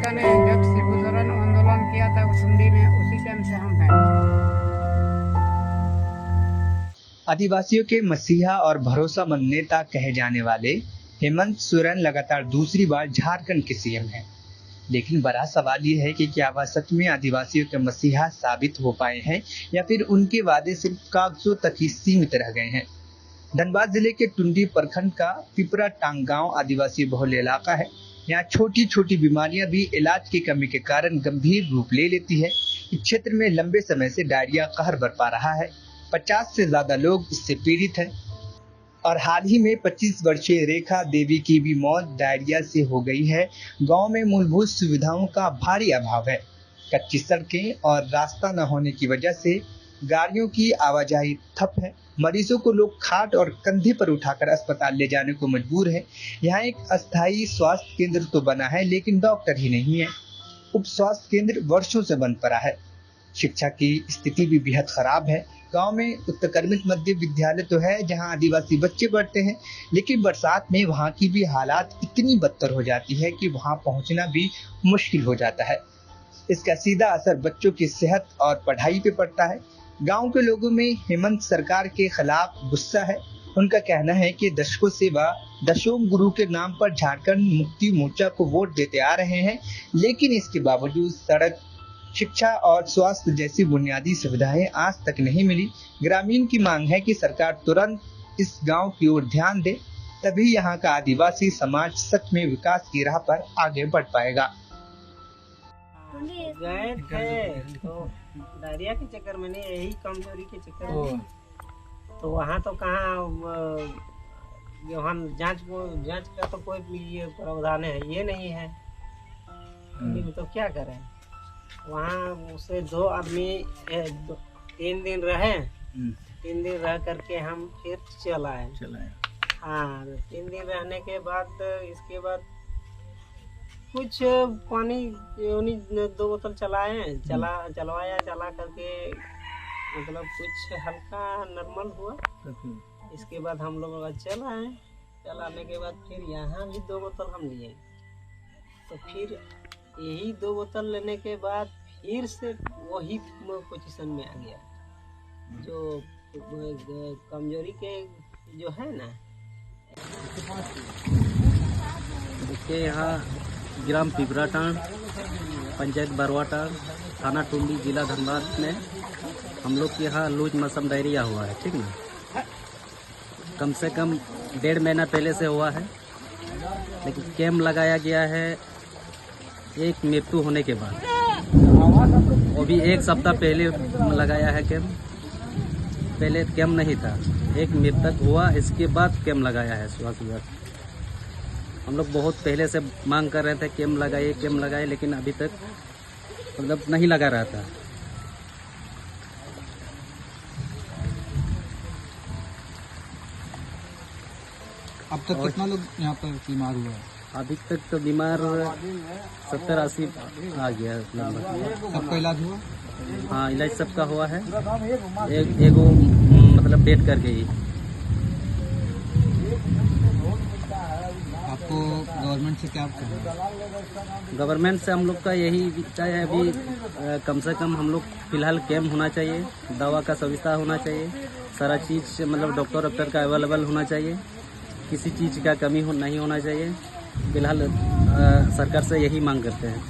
लड़का ने जब शिबूचरण आंदोलन किया था ठंडी में, उसी टाइम से हम हैं। आदिवासियों के मसीहा और भरोसामंद नेता कहे जाने वाले हेमंत सोरेन लगातार दूसरी बार झारखंड के सीएम हैं। लेकिन बड़ा सवाल ये है कि क्या वह सच में आदिवासियों के मसीहा साबित हो पाए हैं या फिर उनके वादे सिर्फ कागजों तक ही सीमित रह गए हैं। धनबाद जिले के टुंडी प्रखंड का पिपरा टांग गांव आदिवासी बहुल इलाका है। यहाँ छोटी छोटी बीमारियां भी इलाज की कमी के कारण गंभीर रूप ले लेती है। इस क्षेत्र में लंबे समय से डायरिया कहर बरपा रहा है। 50 से ज्यादा लोग इससे पीड़ित हैं और हाल ही में 25 वर्षीय रेखा देवी की भी मौत डायरिया से हो गई है। गांव में मूलभूत सुविधाओं का भारी अभाव है। कच्ची सड़कें और रास्ता न होने की वजह से गाड़ियों की आवाजाही ठप है। मरीजों को लोग खाट और कंधे पर उठाकर अस्पताल ले जाने को मजबूर है। यहाँ एक अस्थायी स्वास्थ्य केंद्र तो बना है, लेकिन डॉक्टर ही नहीं है। उप स्वास्थ्य केंद्र वर्षों से बंद पड़ा है। शिक्षा की स्थिति भी बेहद खराब है। गांव में उत्तरकर्मित मध्य विद्यालय तो है जहां आदिवासी बच्चे पढ़ते हैं, लेकिन बरसात में वहां की भी हालात इतनी बदतर हो जाती है कि वहां पहुंचना भी मुश्किल हो जाता है। इसका सीधा असर बच्चों की सेहत और पढ़ाई पे पड़ता है। गांव के लोगों में हेमंत सरकार के खिलाफ गुस्सा है। उनका कहना है कि दशकों से वह दशों गुरु के नाम पर झारखंड मुक्ति मोर्चा को वोट देते आ रहे हैं, लेकिन इसके बावजूद सड़क, शिक्षा और स्वास्थ्य जैसी बुनियादी सुविधाएं आज तक नहीं मिली। ग्रामीण की मांग है कि सरकार तुरंत इस गांव की ओर ध्यान दे, तभी यहां का आदिवासी समाज सच में विकास की राह पर आगे बढ़ पाएगा। गए थे तो डायरिया के चक्कर में नहीं, यही कमजोरी के चक्कर में। तो वहाँ तो कहाँ हम जांच का तो कोई ये प्रावधान है, ये नहीं है। तो क्या करें। वहाँ उसे 2 आदमी 3 दिन रहे। 3 दिन रह करके हम फिर चलाए। हाँ, 3 दिन रहने के बाद इसके बाद कुछ पानी 2 बोतल चलवाया, चला करके मतलब कुछ हल्का नॉर्मल हुआ। इसके बाद हम लोग चलाने के बाद फिर यहाँ भी 2 बोतल हम लिए। तो फिर यही 2 बोतल लेने के बाद फिर से वही पोजीशन में आ गया, जो कमजोरी के जो है ना। देखिए, यहाँ ग्राम पिपराटांड, पंचायत बरवाटांड, थाना टुंडी, जिला धनबाद में हम लोग के यहाँ लूज मौसम डायरिया हुआ है। ठीक ना, कम से कम 1.5 महीना पहले से हुआ है, लेकिन कैंप लगाया गया है एक मृत्यु होने के बाद। वो भी 1 सप्ताह पहले लगाया है कैंप। पहले कैंप नहीं था, एक मृतक हुआ, इसके बाद कैंप लगाया है स्वास्थ्य विभाग। हम लोग बहुत पहले से मांग कर रहे थे कैंप लगाए, लेकिन अभी तक मतलब नहीं लगा रहा था। अब तक कितना लोग यहाँ पर बीमार हुआ है? अभी तक तो बीमार 70-80 आ गया लगभग। सबका इलाज हुआ? हाँ, इलाज सबका हुआ है। एगो मतलब डेट कर गई। आपको गवर्नमेंट से क्या कहना? गवर्नमेंट से हम लोग का यही इच्छा है अभी, कम से कम हम लोग फिलहाल कैंप होना चाहिए, दवा का सुविधा होना चाहिए, सारा चीज़ मतलब डॉक्टर का अवेलेबल होना चाहिए, किसी चीज़ का कमी नहीं होना चाहिए। फिलहाल सरकार से यही मांग करते हैं।